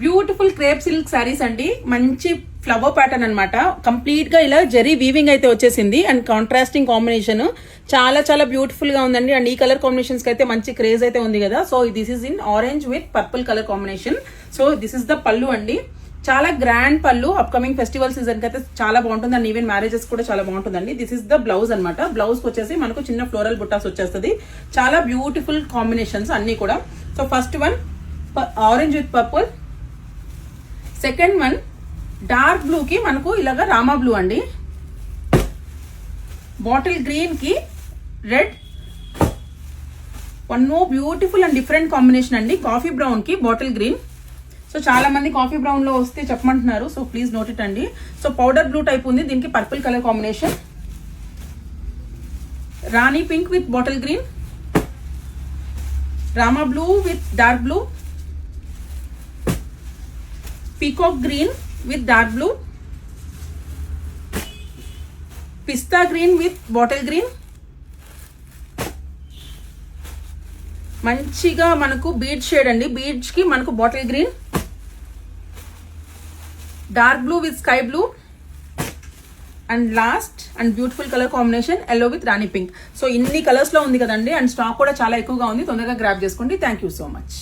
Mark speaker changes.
Speaker 1: Beautiful crepe silk saris అండి. మంచి flower pattern అనమాట. కంప్లీట్ గా ఇలా జరీ వీవింగ్ అయితే వచ్చేసింది అండ్ కాంట్రాస్టింగ్ కాంబినేషన్ చాలా చాలా బ్యూటిఫుల్ గా ఉందండి. అండ్ ఈ కలర్ కాంబినేషన్స్ కి అయితే మంచి క్రేజ్ అయితే ఉంది కదా. So this is in orange with purple colour combination. So this is the పళ్ళు అండి. చాలా గ్రాండ్ పళ్ళు. అప్కమింగ్ ఫెస్టివల్ సీజన్ కి అయితే చాలా బాగుంటుంది అండ్ ఈవెన్ మ్యారేజెస్ కూడా చాలా బాగుంటుందండి. దిస్ ఇస్ ద బ్లౌజ్ అనమాట. బ్లౌజ్ కి వచ్చేసి మనకు చిన్న ఫ్లోరల్ బుట్టాస్ వచ్చేస్తుంది. చాలా బ్యూటిఫుల్ కాంబినేషన్స్ అన్ని కూడా. So first one orange with purple, second one dark blue కి మనకు ఇలాగా రామా బ్లూ అండి, బాటిల్ గ్రీన్ కి red, one more beautiful and different combination అండి కాఫీ బ్రౌన్ కి బాటిల్ గ్రీన్. సో చాలా మంది కాఫీ బ్రౌన్ లో వస్తే చెప్పమంటున్నారు. సో ప్లీజ్ నోట్ ఇట్ అండి. సో పౌడర్ బ్లూ టైప్ ఉంది, దీనికి purple colour combination, Rani pink with bottle green, Rama blue with dark blue, peacock green with dark blue, pista green with bottle green, మంచిగా మనకు bead shade అండి, beads కి మనకు bottle green, dark blue with sky blue and last and beautiful colour combination yellow with Rani pink. So ఇన్ని colours లో ఉంది కదండి and stock కూడా చాలా ఎక్కువగా ఉంది. తొందరగా గ్రాప్ చేసుకోండి. Thank you so much.